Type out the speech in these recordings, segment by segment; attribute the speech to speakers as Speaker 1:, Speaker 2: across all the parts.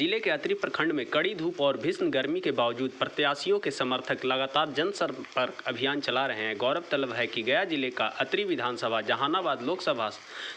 Speaker 1: जिले के अतरी प्रखंड में कड़ी धूप और भीषण गर्मी के बावजूद प्रत्याशियों के समर्थक लगातार जनसंपर्क अभियान चला रहे हैं। गौरतलब है कि गया जिले का अतरी विधानसभा जहानाबाद लोकसभा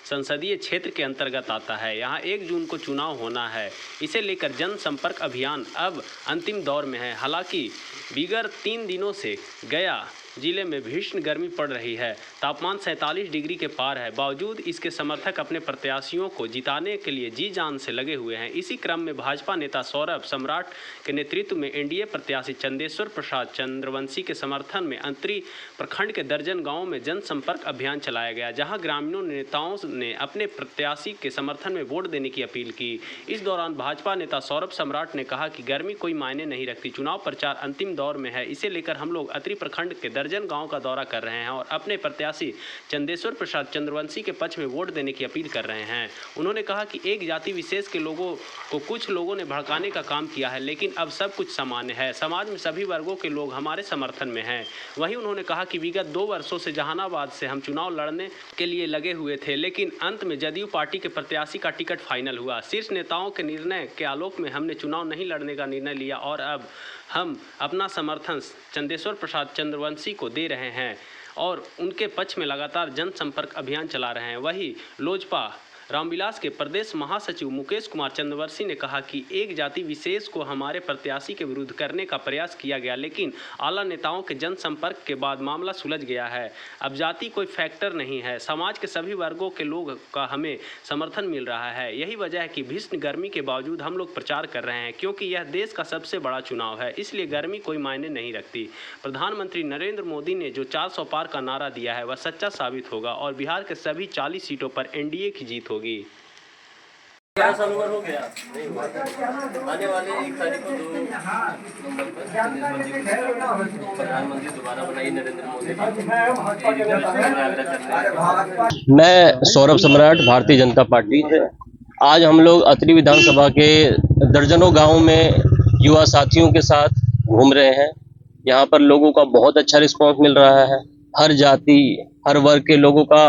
Speaker 1: संसदीय क्षेत्र के अंतर्गत आता है। यहां 1 जून को चुनाव होना है। इसे लेकर जनसंपर्क अभियान अब अंतिम दौर में है। हालांकि विगत 3 दिनों से गया जिले में भीषण गर्मी पड़ रही है। तापमान 47 डिग्री के पार है। बावजूद इसके समर्थक अपने प्रत्याशियों को जिताने के लिए जी जान से लगे हुए हैं। इसी क्रम में भाजपा नेता सौरभ सम्राट के नेतृत्व में एनडीए प्रत्याशी चंदेश्वर प्रसाद चंद्रवंशी के समर्थन में अंतरी प्रखंड के दर्जन गांवों में जनसंपर्क अभियान चलाया गया, जहां ग्रामीणों नेताओं ने अपने प्रत्याशी के समर्थन में वोट देने की अपील की। इस दौरान भाजपा नेता सौरभ सम्राट ने कहा कि गर्मी कोई मायने नहीं रखती, चुनाव प्रचार अंतिम दौर में है। इसे लेकर हम लोग अतरी प्रखंड के दर्जन गांव का दौरा कर रहे हैं और अपने प्रत्याशी चंदेश्वर प्रसाद चंद्रवंशी के पक्ष में वोट देने की अपील कर रहे हैं। उन्होंने कहा कि एक जाति विशेष के लोगों को कुछ लोगों ने भड़काने का काम किया है, लेकिन अब सब कुछ सामान्य है। समाज में सभी वर्गों के लोग हमारे समर्थन में हैं। वहीं उन्होंने कहा कि विगत 2 वर्षों से जहानाबाद से हम चुनाव लड़ने के लिए लगे हुए थे, लेकिन अंत में जदयू पार्टी के प्रत्याशी का टिकट फाइनल हुआ। शीर्ष नेताओं के निर्णय के आलोक में हमने चुनाव नहीं लड़ने का निर्णय लिया और अब हम अपना समर्थन चंदेश्वर प्रसाद चंद्रवंशी को दे रहे हैं और उनके पक्ष में लगातार जनसंपर्क अभियान चला रहे हैं। वहीं लोजपा रामविलास के प्रदेश महासचिव मुकेश कुमार चंद्रवंशी ने कहा कि एक जाति विशेष को हमारे प्रत्याशी के विरुद्ध करने का प्रयास किया गया, लेकिन आला नेताओं के जनसंपर्क के बाद मामला सुलझ गया है। अब जाति कोई फैक्टर नहीं है, समाज के सभी वर्गों के लोग का हमें समर्थन मिल रहा है। यही वजह है कि भीषण गर्मी के बावजूद हम लोग प्रचार कर रहे हैं, क्योंकि यह देश का सबसे बड़ा चुनाव है, इसलिए गर्मी कोई मायने नहीं रखती। प्रधानमंत्री नरेंद्र मोदी ने जो 400 पार का नारा दिया है वह सच्चा साबित होगा और बिहार के सभी 40 सीटों पर एनडीए की जीत होगी।
Speaker 2: क्या सरोवर हो गया आने वाले 1 तारीख को 2 नवंबर पर प्रधानमंत्री दोबारा बनाई नरेंद्र मोदी।
Speaker 3: मैं सौरभ सम्राट, भारतीय जनता पार्टी है। आज हम लोग अतरी विधानसभा के दर्जनों गांवों में युवा साथियों के साथ घूम रहे हैं। यहाँ पर लोगों का बहुत अच्छा रिस्पांस मिल रहा है। हर जाति, हर वर्ग के लोगों का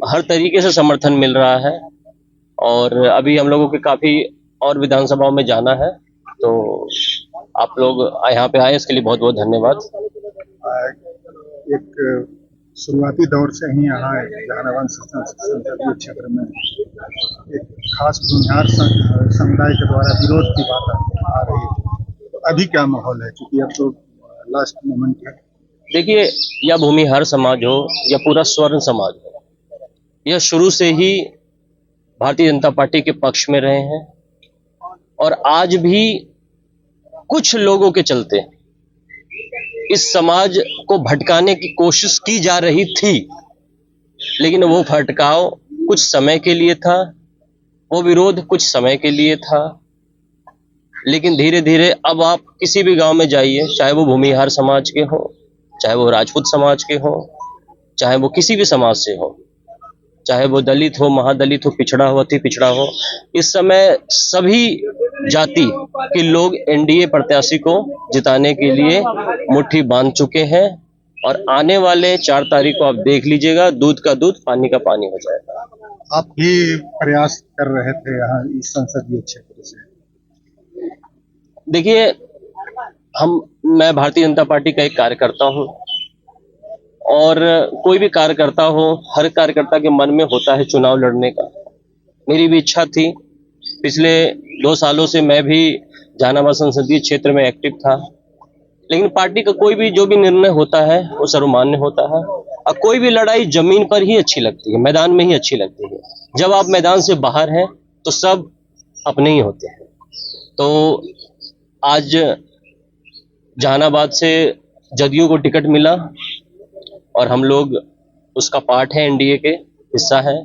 Speaker 3: हर तरीके से समर्थन मिल रहा है और अभी हम लोगों के काफ़ी और विधानसभाओं में जाना है, तो आप लोग यहाँ पे आए इसके लिए बहुत बहुत धन्यवाद।
Speaker 4: एक शुरुआती दौर से ही यहाँ जहानाबाद संसदीय क्षेत्र में एक खास भूमिहार समुदाय के द्वारा विरोध की बात आ रही थी, तो अभी क्या माहौल है, क्योंकि अब तो लास्ट मोमेंट है।
Speaker 3: देखिए, या भूमिहार समाज हो या पूरा स्वर्ण समाज हो, यह शुरू से ही भारतीय जनता पार्टी के पक्ष में रहे हैं और आज भी कुछ लोगों के चलते इस समाज को भटकाने की कोशिश की जा रही थी, लेकिन वो भटकाव कुछ समय के लिए था, वो विरोध कुछ समय के लिए था, लेकिन धीरे धीरे अब आप किसी भी गांव में जाइए, चाहे वो भूमिहार समाज के हो, चाहे वो राजपूत समाज के हो, चाहे वो किसी भी समाज से हो, चाहे वो दलित हो, महादलित हो, पिछड़ा हो, अति पिछड़ा हो, इस समय सभी जाति के लोग एनडीए प्रत्याशी को जिताने के लिए मुट्ठी बांध चुके हैं और आने वाले 4 तारीख को आप देख लीजिएगा, दूध का दूध, पानी का पानी हो जाएगा।
Speaker 4: आप भी प्रयास कर रहे थे यहाँ इस संसदीय क्षेत्र से?
Speaker 3: देखिए, मैं भारतीय जनता पार्टी का एक कार्यकर्ता हूँ और कोई भी कार्यकर्ता हो, हर कार्यकर्ता के मन में होता है चुनाव लड़ने का। मेरी भी इच्छा थी। पिछले 2 सालों से मैं भी जहानाबाद संसदीय क्षेत्र में एक्टिव था, लेकिन पार्टी का कोई भी जो भी निर्णय होता है वो सर्वमान्य होता है और कोई भी लड़ाई जमीन पर ही अच्छी लगती है, मैदान में ही अच्छी लगती है। जब आप मैदान से बाहर हैं तो सब अपने ही होते हैं। तो आज जहानाबाद से जदयू को टिकट मिला और हम लोग उसका पार्ट है, एनडीए के हिस्सा है।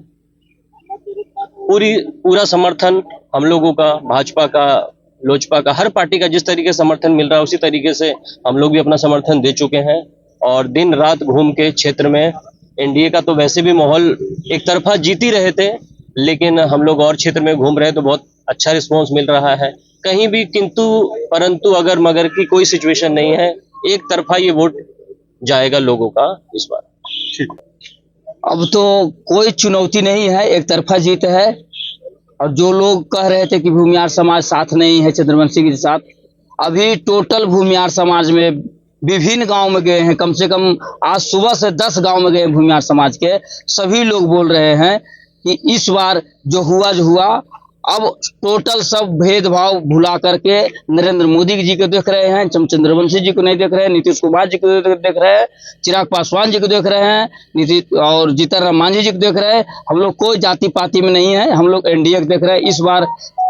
Speaker 3: पूरा समर्थन हम लोगों का, भाजपा का, लोजपा का, हर पार्टी का जिस तरीके से समर्थन मिल रहा है उसी तरीके से हम लोग भी अपना समर्थन दे चुके हैं और दिन रात घूम के क्षेत्र में एनडीए का तो वैसे भी माहौल एक तरफा जीत ही रहे थे, लेकिन हम लोग और क्षेत्र में घूम रहे तो बहुत अच्छा रिस्पॉन्स मिल रहा है। कहीं भी किंतु परंतु अगर मगर की कोई सिचुएशन नहीं है, एक तरफा ये वोट जाएगा लोगों का इस बार।
Speaker 4: ठीक।
Speaker 5: अब तो कोई चुनौती नहीं है, एक तरफा जीत है और जो लोग कह रहे थे कि भूमिहार समाज साथ नहीं है चंद्रवंशी के साथ, अभी टोटल भूमिहार समाज में विभिन्न गांव में गए हैं, कम से कम आज सुबह से 10 गांव में गए भूमिहार समाज के। सभी लोग बोल रहे हैं कि इस बार जो हुआ, अब टोटल सब भेदभाव भुला करके नरेंद्र मोदी जी को देख रहे हैं, चंद्रवंशी जी को नहीं देख रहे हैं, नीतीश कुमार जी को देख रहे हैं, चिराग पासवान जी को देख रहे हैं, नीतीश और जीतन राम मांझी जी को देख रहे हैं। हम लोग कोई जाति पाति में नहीं है, हम लोग एनडीए को देख रहे हैं। इस बार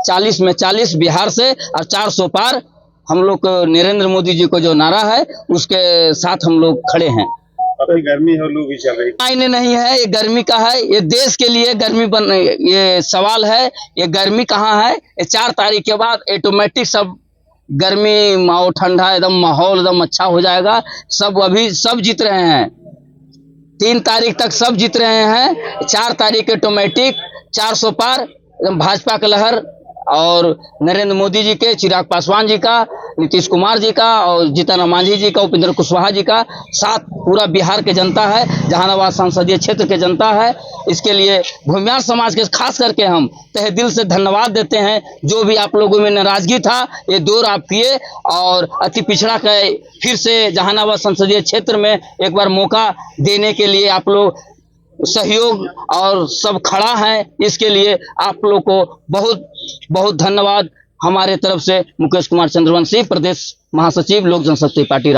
Speaker 5: 40 में 40 बिहार से और 400 पार हम लोग नरेंद्र मोदी जी को जो नारा है उसके साथ हम लोग खड़े हैं।
Speaker 4: अभी गर्मी हो लू भी चल रही,
Speaker 5: मायने नहीं है, ये गर्मी का है, ये देश के लिए गर्मी ये सवाल है। ये गर्मी कहाँ है? ये 4 तारीख के बाद ऑटोमेटिक सब गर्मी और ठंडा एकदम माहौल एकदम अच्छा हो जाएगा। सब अभी सब जीत रहे हैं, 3 तारीख तक सब जीत रहे हैं। 4 तारीख ऑटोमेटिक 400 पार एकदम भाजपा का लहर और नरेंद्र मोदी जी के, चिराग पासवान जी का, नीतीश कुमार जी का और जीतन राम मांझी जी का, उपेंद्र कुशवाहा जी का साथ पूरा बिहार के जनता है, जहानाबाद संसदीय क्षेत्र के जनता है। इसके लिए भूमिहार समाज के खास करके हम तहे दिल से धन्यवाद देते हैं। जो भी आप लोगों में नाराजगी था ये दूर आप किए और अति पिछड़ा के फिर से जहानाबाद संसदीय क्षेत्र में एक बार मौका देने के लिए आप लोग सहयोग और सब खड़ा है। इसके लिए आप लोग को बहुत बहुत धन्यवाद हमारे तरफ से। मुकेश कुमार चंद्रवंशी, प्रदेश महासचिव लोक जनशक्ति पार्टी।